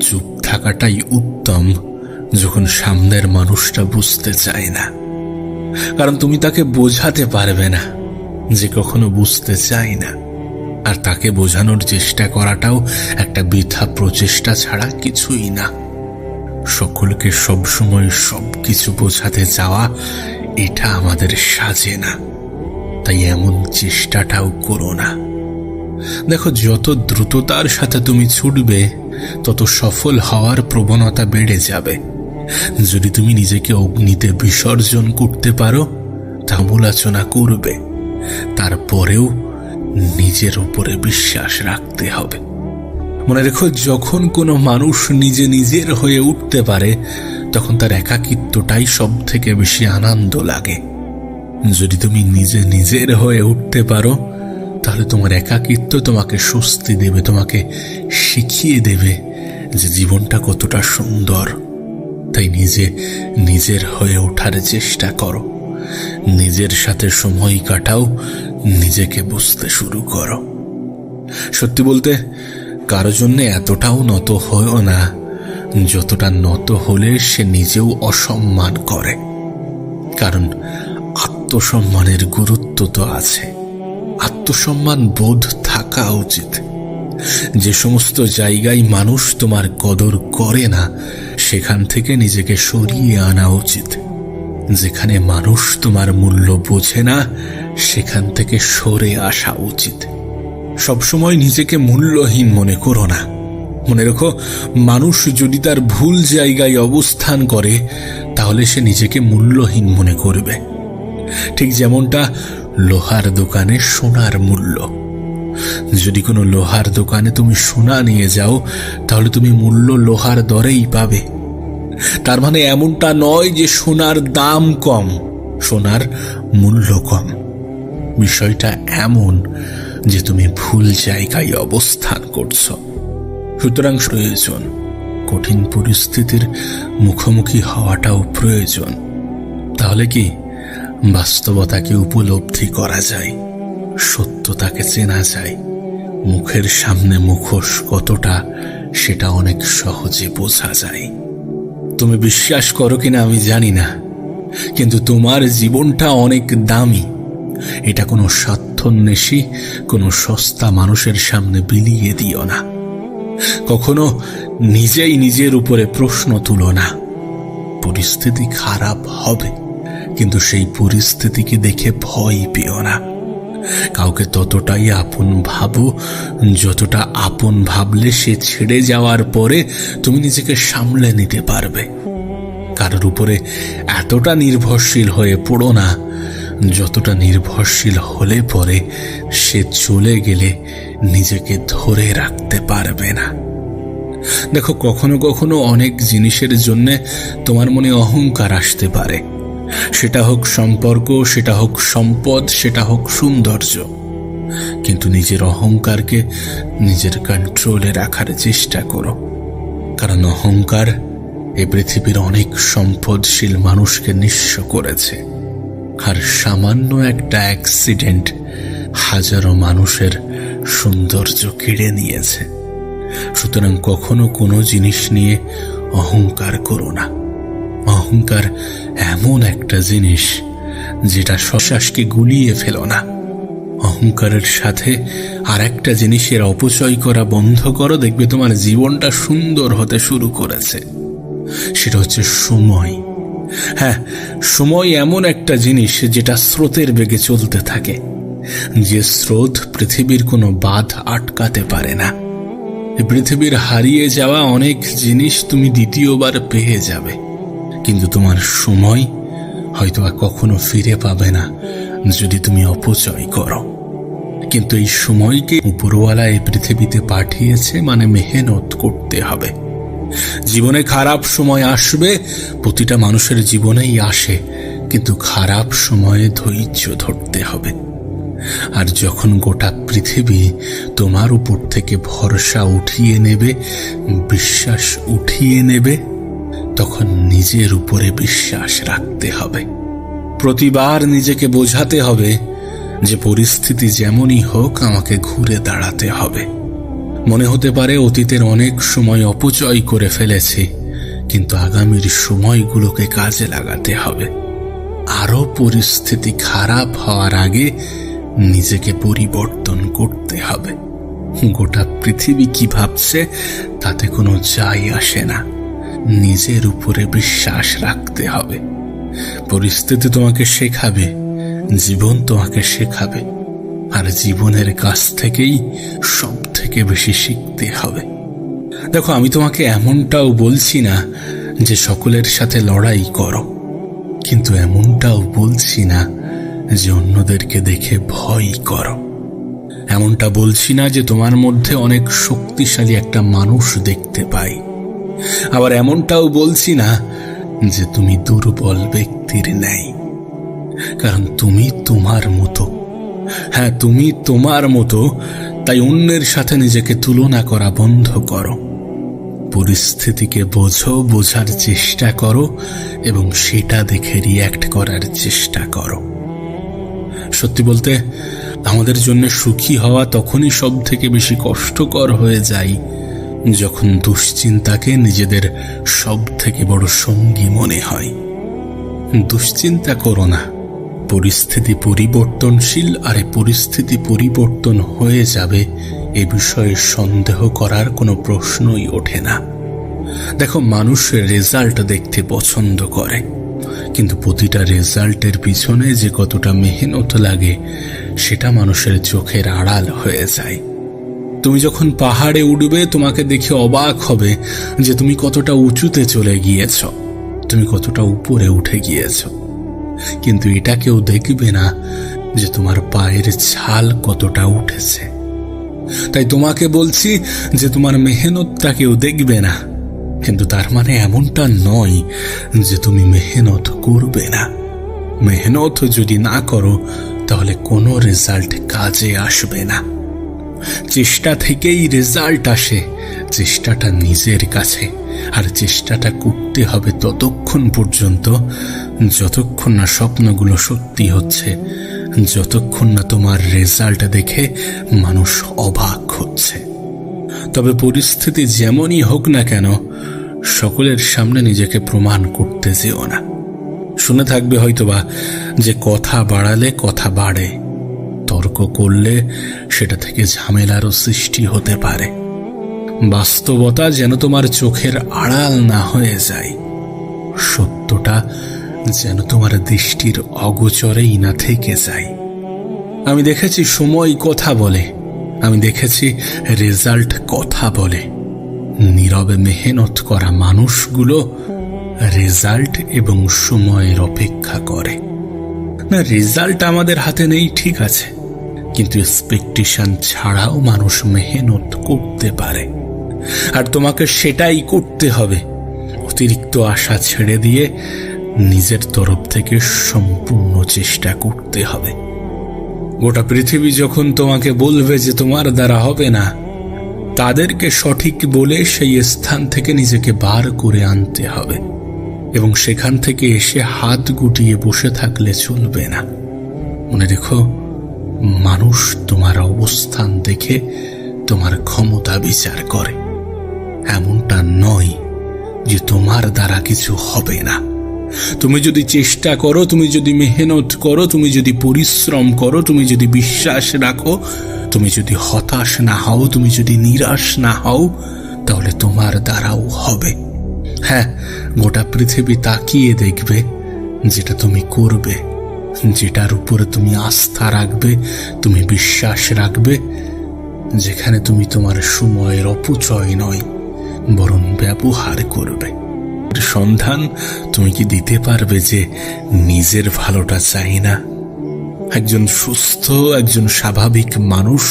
চুপ থাকাটাই উত্তম যখন সামনের মানুষটা বুঝতে চায় না, কারণ তুমি তাকে বোঝাতে পারবে না যে কখনো বুঝতে চায় না। আর তাকে বোঝানোর চেষ্টা করাটাও একটা বৃথা প্রচেষ্টা ছাড়া কিছুই না। সকলকে সবসময় সবকিছু বোঝাতে চাওয়া, এটা আমাদের সাজে না, তাই এমন চেষ্টাটাও করো না। দেখো, যত দ্রুততার সাথে তুমি ছুটবে তত সফল হওয়ার প্রবণতা বেড়ে যাবে। যদি তুমি নিজেকে অগ্নিতে বিসর্জন করতে পারো তা সমালোচনা করবে, তারপরেও নিজের উপরে বিশ্বাস রাখতে হবে। মনে রেখো, যখন কোনো মানুষ নিজে নিজের হয়ে উঠতে পারে তখন তার একাকিত্বটাই সব থেকে বেশি আনন্দ লাগে। যদি তুমি নিজে নিজের হয়ে উঠতে পারো তাহলে তোমার একাকিত্ব তোমাকে স্বস্তি দেবে, তোমাকে শিখিয়ে দেবে যে জীবনটা কতটা সুন্দর। তাই নিজে নিজের হয়ে ওঠার চেষ্টা করো, নিজের সাথে সময় কাটাও, নিজেকে বুঝতে শুরু করো। সত্যি বলতে, কারো জন্য এতটাও নত হয়ও না যতটা নত হলে সে নিজেও অসম্মান করে। কারণ আত্মসম্মানের গুরুত্ব তো আছে, আত্মসম্মান বোধ থাকা উচিত। যে সমস্ত জায়গায় মানুষ তোমার কদর করে না সেখান থেকে নিজেকে সরিয়ে আনা উচিত। যেখানে মানুষ তোমার মূল্য বোঝে না সেখান থেকে সরে আসা উচিত। সবসময় নিজেকে মূল্যহীন মনে করো না। মনে রেখো, মানুষ যদি তার ভুল জায়গায় অবস্থান করে তাহলে সে নিজেকে মূল্যহীন মনে করবে। ঠিক যেমনটা লোহার দোকানে সোনার মূল্য। যদি কোনো লোহার দোকানে তুমি সোনা নিয়ে যাও তাহলে তুমি মূল্য লোহার দরেই পাবে। তার মানে এমনটা নয় যে সোনার দাম কম, সোনার মূল্য কম। বিষয়টা এমন যে তুমি ভুল জায়গায় অবস্থান করছো। সুতরাং প্রয়োজন, কঠিন পরিস্থিতির মুখোমুখি হওয়াটাও প্রয়োজন। তাহলে কি বাস্তবতাকে উপলব্ধি করা যায়, সত্যতাকে চেনা যায়, মুখের সামনে মুখোশ কতটা সেটা অনেক সহজে বোঝা যায়। তুমি বিশ্বাস করো কিনা আমি জানি না, কিন্তু তোমার জীবনটা অনেক দামি। এটা কোনো স্বার্থন্বেষী, কোনো সস্তা মানুষের সামনে বিলিয়ে দিও না। কখনো নিজেই নিজের উপরে প্রশ্ন তুলো না। পরিস্থিতি খারাপ হবে, কিন্তু সেই পরিস্থিতিকে দেখে ভয় পেও না। কাউকে ততটাই আপন ভাবো যতটা আপন ভাবলে সে ছেড়ে যাওয়ার পরে তুমি নিজেকে সামলে নিতে পারবে। কারোর উপরে এতটা নির্ভরশীল হয়ে পড়ো না যতটা নির্ভরশীল হলে পরে সে চলে গেলে নিজেকে ধরে রাখতে পারবে না। দেখো, কখনো কখনো অনেক জিনিসের জন্য তোমার মনে অহংকার আসতে পারে। সেটা হোক সম্পর্ক, সেটা হোক সম্পদ, সেটা হোক সৌন্দর্য। কিন্তু নিজের অহংকারকে নিজের কন্ট্রোলে রাখার চেষ্টা করো। কারণ অহংকার এই পৃথিবীর অনেক সম্পদশীল মানুষকে নিঃস্ব করেছে। আর সামান্য একটা অ্যাক্সিডেন্ট হাজারো মানুষের সৌন্দর্য কেড়ে নিয়েছে। সুতরাং কখনো কোনো জিনিস নিয়ে অহংকার করো না। অহংকার এমন একটা জিনিস যেটা শ্বাসকে গুলিয়ে ফেলো না। অহংকারের সাথে আর একটা জিনিসের অপচয় করা বন্ধ করো, দেখবে তোমার জীবনটা সুন্দর হতে শুরু করেছে। সেটা হচ্ছে সময়। হ্যাঁ, সময় এমন একটা জিনিস যেটা স্রোতের বেগে চলতে থাকে। যে স্রোত পৃথিবীর কোনো বাঁধ আটকাতে পারে না। পৃথিবীর হারিয়ে যাওয়া অনেক জিনিস তুমি দ্বিতীয়বার পেয়ে যাবে, কিন্তু তোমার সময় হয়তো আর কখনো ফিরে পাবে না যদি তুমি অপচয় করো। কিন্তু এই সময়কে উপরওয়ালা এই পৃথিবীতে পাঠিয়েছে, মানে মেহনত করতে হবে। জীবনে খারাপ সময় আসবে, প্রতিটা মানুষের জীবনেই আসে, কিন্তু খারাপ সময়ে ধৈর্য ধরতে হবে। আর যখন গোটা পৃথিবী তোমার উপর থেকে ভরসা উঠিয়ে নেবে, বিশ্বাস উঠিয়ে নেবে, তখন নিজের উপরে বিশ্বাস রাখতে হবে। প্রতিবার নিজেকে বোঝাতে হবে যে পরিস্থিতি যেমনই হোক আমাকে ঘুরে দাঁড়াতে হবে। মনে হতে পারে অতীতের অনেক সময় অপচয় করে ফেলেছি, কিন্তু আগামীর সময়গুলোকে কাজে লাগাতে হবে। আরো পরিস্থিতি খারাপ হওয়ার আগে নিজেকে পরিবর্তন করতে হবে। গোটা পৃথিবী কি ভাবছে তাতে কোনো যায় আসে না, নিজের উপরে বিশ্বাস রাখতে হবে। পরিস্থিতি তোমাকে শেখাবে, জীবন তোমাকে শেখাবে, আর জীবনের কাছ থেকেই সব থেকে বেশি শিখতে হবে। দেখো, আমি তোমাকে এমনটাও বলছি না যে সকলের সাথে লড়াই করো, কিন্তু এমনটাও বলছি না যে অন্যদেরকে দেখে ভয় করো। এমনটা বলছি না যে তোমার মধ্যে অনেক শক্তিশালী একটা মানুষ দেখতে পাই। আবার এমনটাও বলছি না যে তুমি দুর্বল ব্যক্তির ন্যায়, কারণ তুমি তোমার মতো। হ্যাঁ, তুমি তোমার মতো, তাই অন্যের সাথে নিজেকে তুলনা করা বন্ধ করো। পরিস্থিতিকে বোঝো, বোঝার চেষ্টা করো এবং সেটা দেখে রিয়্যাক্ট করার চেষ্টা করো। সত্যি বলতে, আমাদের জন্য সুখী হওয়া তখনই সব থেকে বেশি কষ্টকর হয়ে যায় যখন দুশ্চিন্তাকে নিজেদের সব থেকে বড় সঙ্গী মনে হয়। দুশ্চিন্তা করো না, পরিস্থিতি পরিবর্তনশীল, আর পরিস্থিতি পরিবর্তন হয়ে যাবে এ বিষয়ে সন্দেহ করার কোনো প্রশ্নই ওঠে না। দেখো, মানুষ রেজাল্ট দেখতে পছন্দ করে, কিন্তু প্রতিটা রেজাল্টের পিছনে যে কতটা মেহনত লাগে সেটা মানুষের চোখের আড়াল হয়ে যায়। তুমি যখন পাহাড়ে উঠবে, তোমাকে দেখে অবাক হবে যে তুমি কতটা উঁচুতে চলে গিয়েছ, তুমি কতটা উপরে উঠে গিয়েছ, কিন্তু এটা কেউ দেখবে না যে তোমার পায়ের ছাল কতটা উঠেছে। তাই তোমাকে বলছি যে তোমার মেহনতটা কেউ দেখবে না, কিন্তু তার মানে এমনটা নয় যে তুমি মেহনত করবে না। মেহনত যদি না করো তাহলে কোনো রেজাল্ট কাজে আসবে না। চেষ্টা থেকেই রেজাল্ট আসে, চেষ্টাটা নিজের কাছে, আর চেষ্টাটা করতে হবে ততক্ষণ পর্যন্ত যতক্ষণ না স্বপ্নগুলো সত্যি হচ্ছে, যতক্ষণ না তোমার রেজাল্ট দেখে মানুষ অবাক হচ্ছে। তবে পরিস্থিতি যেমনই হোক না কেন, সকলের সামনে নিজেকে প্রমাণ করতে যেও না। শুনে থাকবে হয়তোবা যে কথা বাড়ালে কথা বাড়ে, তর্ক করলে সেটা থেকে ঝামেলারও সৃষ্টি হতে পারে। বাস্তবতা যেন তোমার চোখের আড়াল না হয়ে যায়, সত্যটা যেন তোমার দৃষ্টির অগোচরেই না থেকে যায়। আমি দেখেছি সময় কথা বলে, আমি দেখেছি রেজাল্ট কথা বলে। নীরবে মেহনত করা মানুষগুলো রেজাল্ট এবং সময়ের অপেক্ষা করে না। রেজাল্ট আমাদের হাতে নেই, ঠিক আছে, কিন্তু এক্সপেকটেশন ছাড়াও মানুষ মেহনত করতে পারে, আর তোমাকে সেটাই করতে হবে। অতিরিক্ত আশা ছেড়ে দিয়ে নিজের তরফ থেকে সম্পূর্ণ চেষ্টা করতে হবে। গোটা পৃথিবী যখন তোমাকে বলবে যে তোমার দ্বারা হবে না, তাদেরকে সঠিক বলে সেই স্থান থেকে নিজেকে বার করে আনতে হবে, এবং সেখান থেকে এসে হাত গুটিয়ে বসে থাকলে চলবে না। মনে রেখো, মানুষ তোমার অবস্থান দেখে তোমার ক্ষমতা বিচার করে। এমনটা নয় যে তোমার দ্বারা কিছু হবে না। তুমি যদি চেষ্টা করো, তুমি যদি মেহনত করো, তুমি যদি পরিশ্রম করো, তুমি যদি বিশ্বাস রাখো, তুমি যদি হতাশ না হও, তুমি যদি নিরাশ না হও, তাহলে তোমার দ্বারাও হবে। হ্যাঁ, গোটা পৃথিবী তাকিয়ে দেখবে যেটা তুমি করবে, যেটার উপরে তুমি আস্থা রাখবে, তুমি বিশ্বাস রাখবে, যেখানে তুমি তোমার সময়ের অপচয় নয় বরং ব্যবহার করবে। সন্ধান তুমি কি দিতে পারবে যে নিজের ভালোটা চাই না? একজন সুস্থ, একজন স্বাভাবিক মানুষ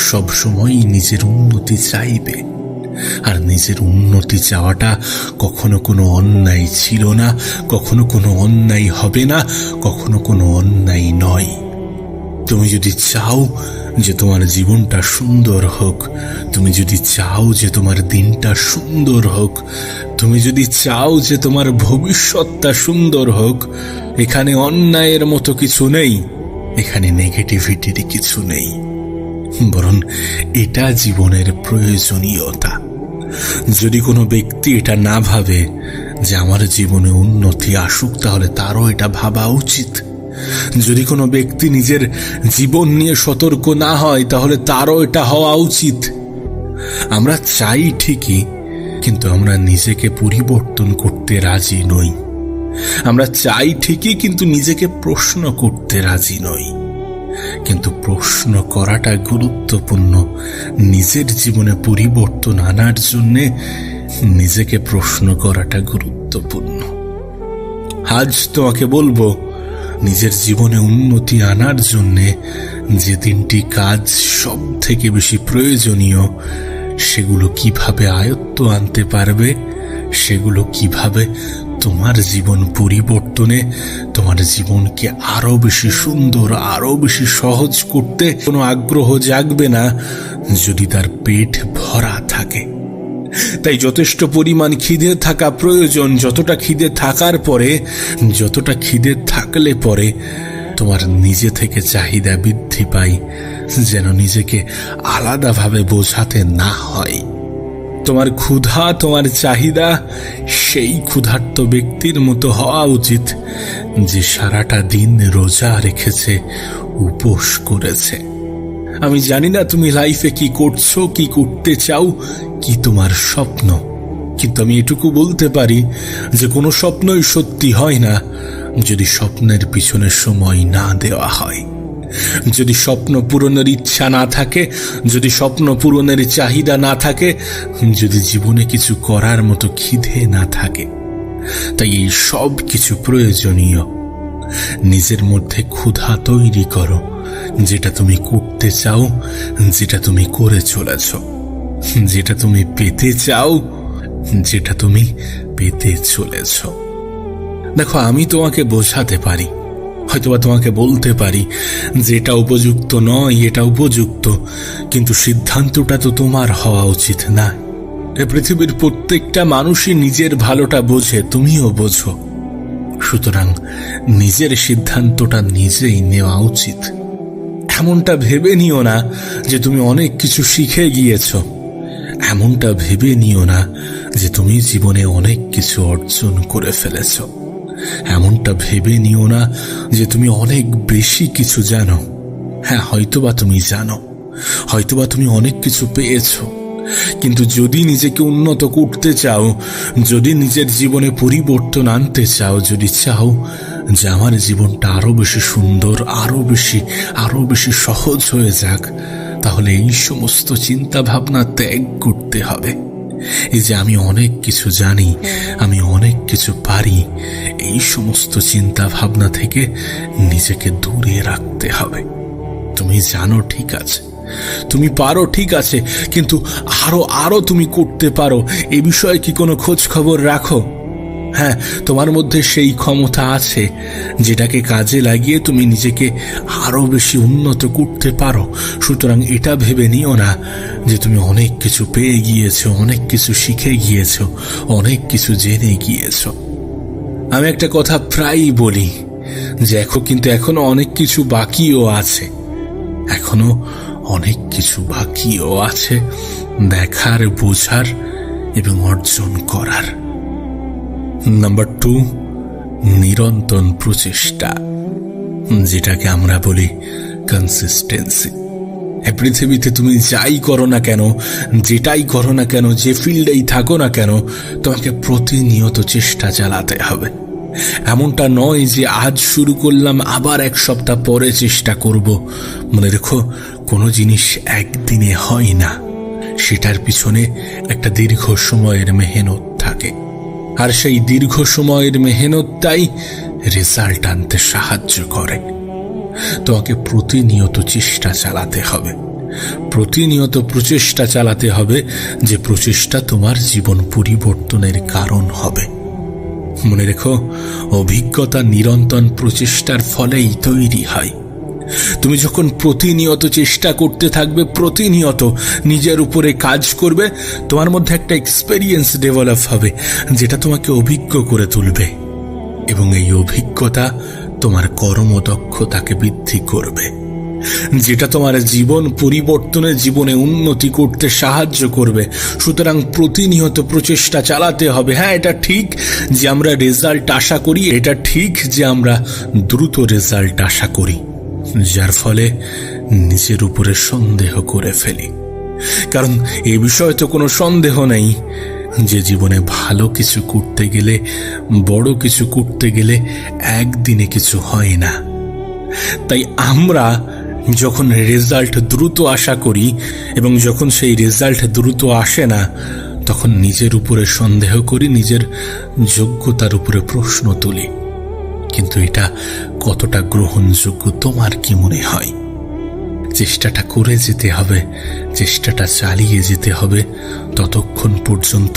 সবসময় নিজের উন্নতি চাইবে, আর নিজের উন্নতি চাওয়াটা কখনো কোনো অন্যায় ছিল না, কখনো কোনো অন্যায় হবে না, কখনো কোনো অন্যায় নয়। তুমি যদি চাও যে তোমার জীবনটা সুন্দর হোক, তুমি যদি চাও যে তোমার দিনটা সুন্দর হোক, তুমি যদি চাও যে তোমার ভবিষ্যৎটা সুন্দর হোক, এখানে অন্যায়ের মতো কিছু নেই, এখানে নেগেটিভিটির কিছু নেই। বরং এটা জীবনের প্রয়োজনীয়তা। যদি কোনো ব্যক্তি এটা না ভাবে যে আমার জীবনে উন্নতি আসুক, তাহলে তারও এটা ভাবা উচিত। যদি কোনো ব্যক্তি নিজের জীবন নিয়ে সতর্ক না হয়, তাহলে তারও এটা হওয়া উচিত। আমরা চাই ঠিকই, কিন্তু আমরা নিজেকে পরিবর্তন করতে রাজি নই। আমরা চাই ঠিকই, কিন্তু নিজেকে প্রশ্ন করতে রাজি নই। কিন্তু প্রশ্ন করাটা গুরুত্বপূর্ণ। নিজের জীবনে পরিবর্তন আনার জন্য নিজেকে প্রশ্ন করাটা গুরুত্বপূর্ণ। আজ তোমাকে বলবো, নিজের জীবনে উন্নতি আনার জন্য যে 3টি কাজ সব থেকে বেশি প্রয়োজনীয়, সেগুলো কিভাবে আয়ত্ত আনতে পারবে, সেগুলো কিভাবে তোমার জীবন পরিবর্তনে, তোমার জীবনকে আরো বেশি সুন্দর, আরো বেশি সহজ করতে কোনো আগ্রহ জাগবে না যদি তার পেট ভরা থাকে। তাই যথেষ্ট পরিমাণ খিদে থাকা প্রয়োজন। যতটা খিদে থাকার পরে, যতটা খিদে থাকলে পরে তোমার নিজে থেকে চাহিদা বৃদ্ধি পায়, যেন নিজেকে আলাদাভাবে বোঝাতে না হয়। তোমার ক্ষুধা, তোমার চাহিদা সেই ক্ষুধার্ত ব্যক্তির মতো হওয়া উচিত যে সারাটা দিন রোজা রেখেছে, উপোস করেছে। আমি জানি না তুমি লাইফে কি করছো, কি করতে চাও, কি তোমার স্বপ্ন, কিন্তু আমি এটুকু বলতে পারি যে কোনো স্বপ্নই সত্যি হয় না যদি স্বপ্নের পিছনে সময় না দেওয়া হয়। যদি স্বপ্ন পূরণের ইচ্ছা না থাকে, যদি স্বপ্ন পূরণের চাহিদা না থাকে, যদি জীবনে কিছু করার মতো খিদে না থাকে। তাই এই সব কিছু প্রয়োজনীয়। নিজের মধ্যে ক্ষুধা তৈরি করো, যেটা তুমি করতে চাও, যেটা তুমি করে চলেছ, যেটা তুমি পেতে চাও, যেটা তুমি পেতে চলেছ। দেখো, আমি তোমাকে বোঝাতে পারি, হয়তোবা তোমাকে বলতে পারি যে এটা উপযুক্ত নয়, এটা উপযুক্ত, কিন্তু সিদ্ধান্তটা তো তোমার হওয়া উচিত না। এ পৃথিবীর প্রত্যেকটা মানুষই নিজের ভালোটা বোঝে, তুমিও বোঝো। সুতরাং নিজের সিদ্ধান্তটা নিজেই নেওয়া উচিত। এমনটা ভেবে নিও না যে তুমি অনেক কিছু শিখে গিয়েছ। এমনটা ভেবে নিও না যে তুমি জীবনে অনেক কিছু অর্জন করে ফেলেছ। এমনটা ভেবে নিও না যে তুমি অনেক বেশি কিছু জানো। হ্যাঁ, হয়তোবা তুমি জানো, হয়তোবা তুমি অনেক কিছু পেয়েছো, কিন্তু যদি নিজেকে উন্নত করতে চাও, যদি নিজের জীবনে পরিবর্তন আনতে চাও, যদি চাও যে আমার জীবনটা আরো বেশি সুন্দর, আরো বেশি সহজ হয়ে যাক, তাহলে এই সমস্ত চিন্তা ভাবনা ত্যাগ করতে হবে। এই যে আমি অনেক কিছু জানি, আমি অনেক কিছু পারি, এই সমস্ত চিন্তা ভাবনা থেকে নিজেকে দূরে রাখতে হবে। তুমি জানো ঠিক আছে, তুমি পারো ঠিক আছে, কিন্তু আরো তুমি করতে পারো, এ বিষয়ে কি কোনো খোঁজ খবর রাখো? হ্যাঁ, তোমার মধ্যে সেই ক্ষমতা আছে যেটাকে কাজে লাগিয়ে তুমি নিজেকে আরো বেশি উন্নত করতে পারো। সুতরাং এটা ভেবে নিও না যে তুমি অনেক কিছু পেয়ে গিয়েছো, অনেক কিছু শিখে গিয়েছো, অনেক কিছু জেনে গিয়েছো। আমি একটা কথা প্রায়ই বলি যে কিন্তু এখনো অনেক কিছু বাকিও আছে, এখনো অনেক কিছু বাকিও আছে দেখার, বোঝার এবং অর্জন করার। নাম্বার 2, নিরন্তর প্রচেষ্টা, যেটাকে আমরা বলি কনসিস্টেন্সি। পৃথিবীতে তুমি যাই করো না কেন, যেটাই করো না কেন, যে ফিল্ডেই থাকো না কেন, তোমাকে প্রতিনিয়ত চেষ্টা চালাতে হবে। এমনটা নয় যে আজ শুরু করলাম, আবার 1 সপ্তাহ পরে চেষ্টা করব। মনে রেখো, কোনো জিনিস একদিনে হয় না, সেটার পিছনে একটা দীর্ঘ সময়ের মেহনত থাকে, আর সেই দীর্ঘ সময়ের মেহনতটাই রেজাল্ট আনতে সাহায্য করে। তোমাকে প্রতিনিয়ত চেষ্টা চালাতে হবে, প্রতিনিয়ত প্রচেষ্টা চালাতে হবে, যে প্রচেষ্টা তোমার জীবন পরিবর্তনের কারণ হবে। মনে রেখো, অভিজ্ঞতা নিরন্তর প্রচেষ্টার ফলেই তৈরি হয়। তুমি যখন প্রতিনিয়ত চেষ্টা করতে থাকবে, প্রতিনিয়ত নিজের উপরে কাজ করবে, তোমার মধ্যে একটা এক্সপেরিয়েন্স ডেভেলপ হবে, যেটা তোমাকে অভিজ্ঞ করে তুলবে, এবং এই অভিজ্ঞতা তোমার কর্মদক্ষতাকে বৃদ্ধি করবে। যেটা তোমার জীবন পরিবর্তনে, জীবনে উন্নতি করতে সাহায্য করবে। সুতরাং প্রতিনিয়ত প্রচেষ্টা চালাতে হবে। হ্যাঁ, এটা ঠিক যে আমরা রেজাল্ট আশা করি, এটা ঠিক যে আমরা দ্রুত রেজাল্ট আশা করি, যার ফলে নিজের উপরে সন্দেহ করে ফেলি। কারণ এ বিষয়ে তো কোনো সন্দেহ নেই যে জীবনে ভালো কিছু করতে গেলে, বড় কিছু করতে গেলে একদিনে কিছু হয় না। তাই আমরা যখন রেজাল্ট দ্রুত আশা করি এবং যখন সেই রেজাল্ট দ্রুত আসে না, তখন নিজের উপরে সন্দেহ করি, নিজের যোগ্যতার উপরে প্রশ্ন তুলি। কিন্তু এটা কতটা গ্রহণযোগ্য তোমার কি মনে হয়? চেষ্টাটা করে যেতে হবে, চেষ্টাটা চালিয়ে যেতে হবে ততক্ষণ পর্যন্ত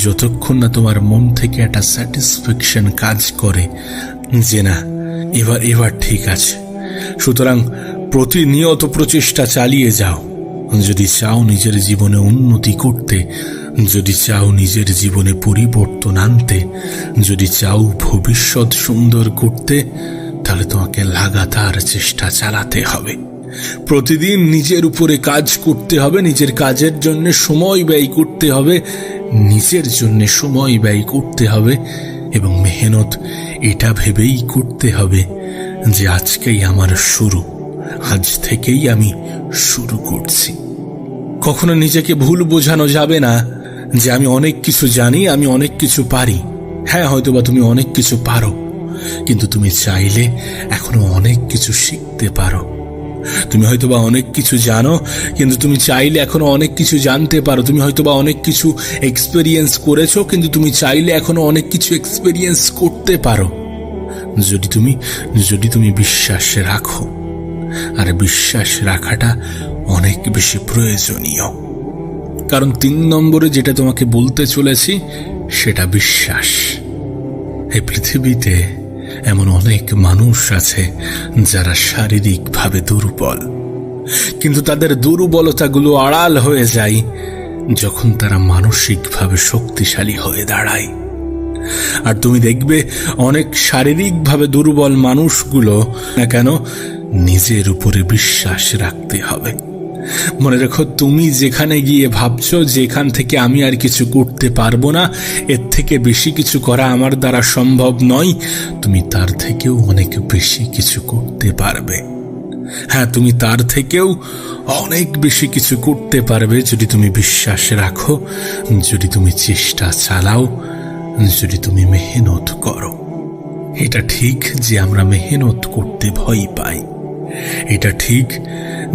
যতক্ষণ না তোমার মন থেকে একটা স্যাটিসফ্যাকশন কাজ করে যে না, এবার ঠিক আছে। সুতরাং প্রতিনিয়ত প্রচেষ্টা চালিয়ে যাও। যদি চাও নিজের জীবনে উন্নতি করতে, যদি চাও নিজের জীবনে পরিবর্তন আনতে, যদি চাও ভবিষ্যৎ সুন্দর করতে, তাহলে তোমাকে লাগাতার চেষ্টা চালাতে হবে। প্রতিদিন নিজের উপরে কাজ করতে হবে, নিজের কাজের জন্য সময় ব্যয় করতে হবে, নিজের জন্য সময় ব্যয় করতে হবে এবং মেহনত এটা ভেবেই করতে হবে যে আজকেই আমার শুরু, আজ থেকেই আমি শুরু করছি। কখনো নিজেকে ভুল বোঝানো যাবে না যে আমি অনেক কিছু জানি, আমি অনেক কিছু পারি। হ্যাঁ, হয়তোবা তুমি অনেক কিছু পারো, কিন্তু তুমি চাইলে এখনো অনেক কিছু শিখতে পারো। তুমি হয়তোবা অনেক কিছু জানো, কিন্তু তুমি চাইলে এখনো অনেক কিছু জানতে পারো। তুমি হয়তোবা অনেক কিছু এক্সপেরিয়েন্স করেছো, কিন্তু তুমি চাইলে এখনো অনেক কিছু এক্সপেরিয়েন্স করতে পারো, যদি তুমি বিশ্বাস রাখো। আর বিশ্বাস রাখাটা অনেক বেশি প্রয়োজনীয়। কারণ 3 নম্বরে যেটা তোমাকে বলতে চলেছি সেটা বিশ্বাস। এই পৃথিবীতে এমন অনেক মানুষ আছে যারা শারীরিকভাবে দুর্বল, কিন্তু তাদের দুর্বলতাগুলো আড়াল হয়ে যায় যখন তারা মানসিকভাবে শক্তিশালী হয়ে দাঁড়ায়। আর তুমি দেখবে অনেক শারীরিকভাবে দুর্বল মানুষগুলো না কেন, নিজের উপরে বিশ্বাস রাখতে হবে। মনে রেখো, তুমি যেখানে গিয়ে ভাবছো যেখান থেকে আমি আর কিছু করতে পারবো না, এর থেকে বেশি কিছু করা আমার দ্বারা সম্ভব নয়, তুমি তার থেকেও অনেক বেশি কিছু করতে পারবে। হ্যাঁ, তুমি তার থেকেও অনেক বেশি কিছু করতে পারবে যদি তুমি বিশ্বাস রাখো, যদি তুমি চেষ্টা চালাও, যদি তুমি মেহনত করো। এটা ঠিক যে আমরা মেহনত করতে ভয় পাই। এটা ঠিক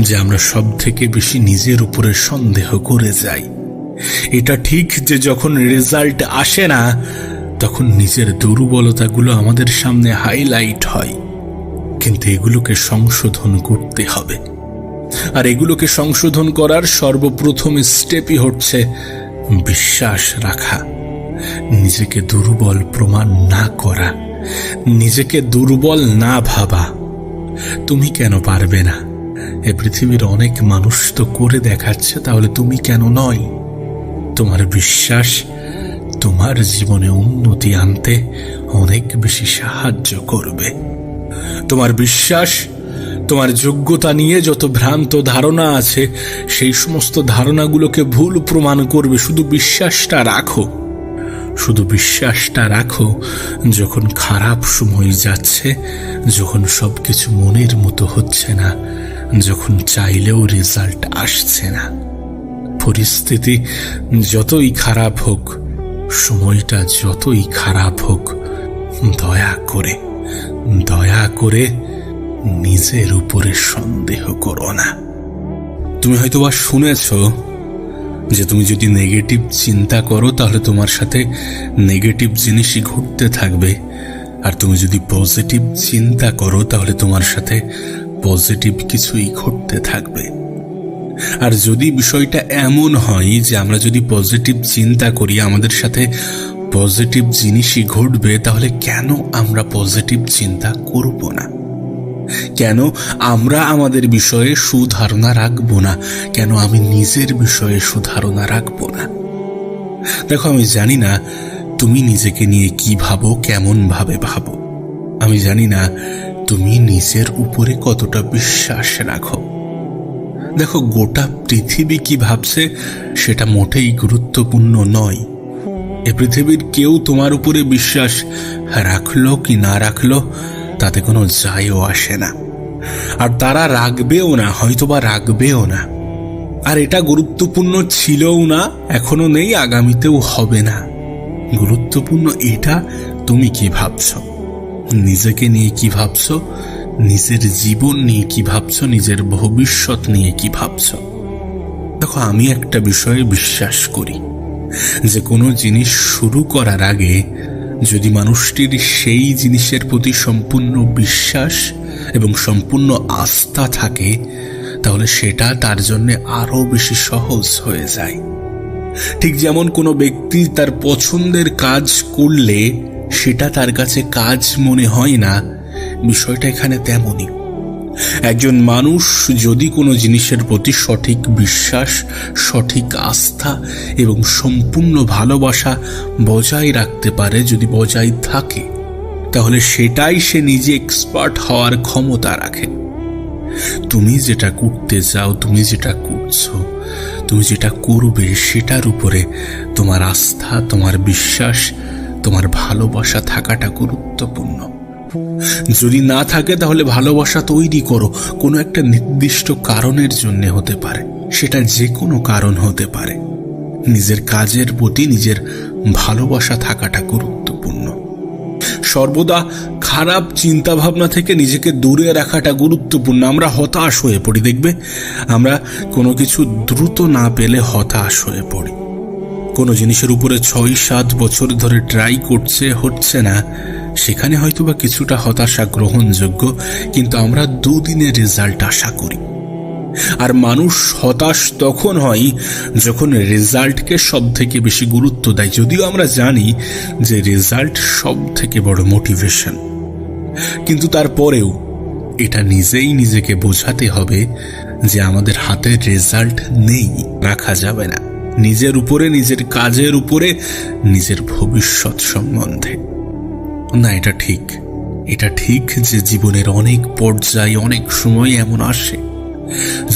যে আমরা সব থেকে বেশি নিজের উপরে সন্দেহ করে যাই। এটা ঠিক যে যখন রেজাল্ট আসে না, তখন নিজের দুর্বলতাগুলো আমাদের সামনে হাইলাইট হয়। কিন্তু এগুলোকে সংশোধন করতে হবে। আর এগুলোকে সংশোধন করার সর্বপ্রথম স্টেপই হচ্ছে বিশ্বাস রাখা, নিজেকে দুর্বল প্রমাণ না করা, নিজেকে দুর্বল না ভাবা। তুমি কেন পারবে না? এ পৃথিবীর অনেক মানুষ তো করে দেখাচ্ছে, তাহলে তুমি কেন নয়? তোমার বিশ্বাস তোমার জীবনে উন্নতি আনতে অনেক বেশি সাহায্য করবে। তোমার বিশ্বাস তোমার যোগ্যতা নিয়ে যত ভ্রান্ত ধারণা আছে সেই সমস্ত ধারণাগুলোকে ভুল প্রমাণ করবে। শুধু বিশ্বাসটা রাখো, শুধু বিশ্বাসটা রাখো। যখন খারাপ সময় যাচ্ছে, যখন সবকিছু মনের মতো হচ্ছে না, যখন চাইলেও রেজাল্ট আসছে না, পরিস্থিতি যতই খারাপ হোক, সময়টা যতই খারাপ হোক, দয়া করে নিজের উপরে সন্দেহ করো না। তুমি হয়তোবা শুনেছ যে তুমি যদি নেগেটিভ চিন্তা করো তাহলে তোমার সাথে নেগেটিভ জিনিসই ঘটতে থাকবে, আর তুমি যদি পজিটিভ চিন্তা করো তাহলে তোমার সাথে পজিটিভ কিছুই ঘটতে থাকবে। আর যদি বিষয়টা এমন হয় যে আমরা যদি পজিটিভ চিন্তা করি আমাদের সাথে পজিটিভ জিনিসই ঘটবে, তাহলে কেন আমরা পজিটিভ চিন্তা করব না? কেন আমরা আমাদের বিষয়ে সুধারণা রাখবো না? কেন আমি নিজের বিষয়ে সুধারণা রাখবো না? দেখো, আমি জানি না তুমি নিজেকে নিয়ে কি ভাবো, কেমন ভাবে ভাবো। আমি জানি না তুমি নিজের উপরে কতটা বিশ্বাস রাখো। দেখো, গোটা পৃথিবী কি ভাবছে সেটা মোটেই গুরুত্বপূর্ণ নয়। এ পৃথিবীর কেউ তোমার উপরে বিশ্বাস রাখলো কি না রাখলো তাতে কোনো যায়ও আসে না, আর তারা রাখবেও না, হয়তোবা রাখবেও না। আর এটা গুরুত্বপূর্ণ ছিলও না, এখনো নেই, আগামীতেও হবে না। গুরুত্বপূর্ণ এটা তুমি কি ভাবছো, নিজেকে নিয়ে কি ভাবছো, নিজের জীবন নিয়ে কি ভাবছো, নিজের ভবিষ্যৎ নিয়ে কি ভাবছো। দেখো, আমি একটা বিষয়ে বিশ্বাস করি যে কোনো জিনিস শুরু করার আগে যদি মানুষটির সেই জিনিসের প্রতি সম্পূর্ণ বিশ্বাস এবং সম্পূর্ণ আস্থা থাকে, তাহলে সেটা তার জন্য আরো বেশি সহজ হয়ে যায়। ঠিক যেমন কোনো ব্যক্তি তার পছন্দের কাজ করলে সেটা তার কাছে কাজ মনে হয় না, বিষয়টা এখানে তেমনই। একজন মানুষ যদি কোনো জিনিসের প্রতি সঠিক বিশ্বাস, সঠিক আস্থা এবং সম্পূর্ণ ভালোবাসা বজায় রাখতে পারে, যদি বজায় থাকে, তাহলে সেটাই সে নিজে এক্সপার্ট হওয়ার ক্ষমতা রাখে। তুমি যেটা করতে চাও, তুমি যেটা করছো, তুমি যেটা করবে, সেটার উপরে তোমার আস্থা, তোমার বিশ্বাস, তোমার ভালোবাসা থাকাটা গুরুত্বপূর্ণ। যদি না থাকে তাহলে ভালোবাসা তৈরি করো, কোনো একটা নির্দিষ্ট কারণের জন্য হতে পারে, সেটা যে কোনো কারণ হতে পারে। নিজের কাজের প্রতি নিজের ভালোবাসা থাকাটা গুরুত্বপূর্ণ। সর্বদা খারাপ চিন্তা ভাবনা থেকে নিজেকে দূরে রাখাটা গুরুত্বপূর্ণ। আমরা হতাশ হয়ে পড়ি, দেখবে আমরা কোনো কিছু দ্রুত না পেলে হতাশ হয়ে পড়ি। কোনো জিনিসের উপরে ৬-৭ বছর ধরে ট্রাই করছে, হচ্ছে না, সেখানে হয়তোবা কিছুটা হতাশা গ্রহণযোগ্য, কিন্তু আমরা 2 দিনের রেজাল্ট আশা করি। আর মানুষ হতাশ তখন হয় যখন রেজাল্টকে সব থেকে বেশি গুরুত্ব দেয়, যদিও আমরা জানি যে রেজাল্ট সব থেকে বড় মোটিভেশন। কিন্তু তারপরেও এটা নিজেই নিজেকে বোঝাতে হবে যে আমাদের হাতে রেজাল্ট নেই, রাখা যাবে না নিজের উপরে, নিজের কাজের উপরে, নিজের ভবিষ্যৎ সম্বন্ধে। না, এটা ঠিক যে জীবনের অনেক পর্যায়ে, অনেক সময় এমন আসে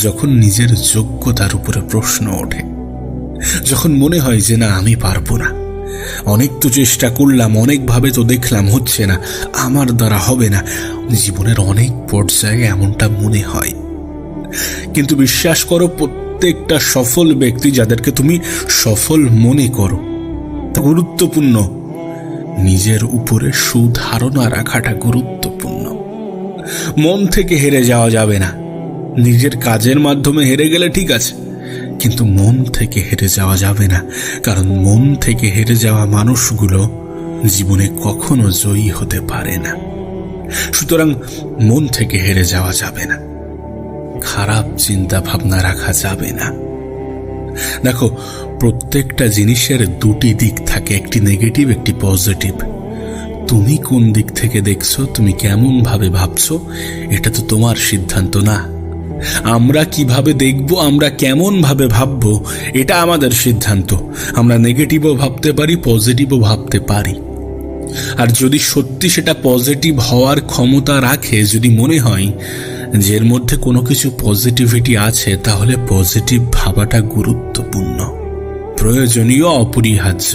যখন নিজের যোগ্যতার উপরে প্রশ্ন ওঠে, যখন মনে হয় যে না, আমি পারবো না, অনেক তো চেষ্টা করলাম, অনেকভাবে তো দেখলাম, হচ্ছে না, আমার দ্বারা হবে না। জীবনের অনেক পর্যায়ে এমনটা মনে হয়। কিন্তু বিশ্বাস করো, প্রত্যেকটা সফল ব্যক্তি, যাদেরকে তুমি সফল মনে করো, গুরুত্বপূর্ণ নিজের উপরে সুধারণা রাখাটা গুরুত্বপূর্ণ। মন থেকে হেরে যাওয়া যাবে না। নিজের কাজের মাধ্যমে হেরে গেলে ঠিক আছে, কিন্তু মন থেকে হেরে যাওয়া যাবে না, কারণ মন থেকে হেরে যাওয়া মানুষগুলো জীবনে কখনো জয়ী হতে পারে না। সুতরাং মন থেকে হেরে যাওয়া যাবে না, খারাপ চিন্তা ভাবনা রাখা যাবে না। দেখো, প্রত্যেকটা জিনিসের 2টি দিক থাকে, একটি নেগেটিভ, একটি পজিটিভ। তুমি কোন দিক থেকে দেখছো, তুমি কেমন ভাবে ভাবছো, এটা তো তোমার সিদ্ধান্ত না। আমরা কিভাবে দেখব, আমরা কেমন ভাবে ভাববো, এটা আমাদের সিদ্ধান্ত। আমরা নেগেটিভও ভাবতে পারি, পজিটিভও ভাবতে পারি। আর যদি সত্যি সেটা পজিটিভ হওয়ার ক্ষমতা রাখে, যদি মনে হয় যে এর মধ্যে কোনো কিছু পজিটিভিটি আছে, তাহলে পজিটিভ ভাবাটা গুরুত্বপূর্ণ, প্রয়োজনীয়, অপরিহার্য।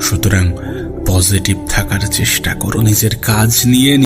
সুতরাং পজিটিভ থাকার চেষ্টা করো নিজের কাজ নিয়ে।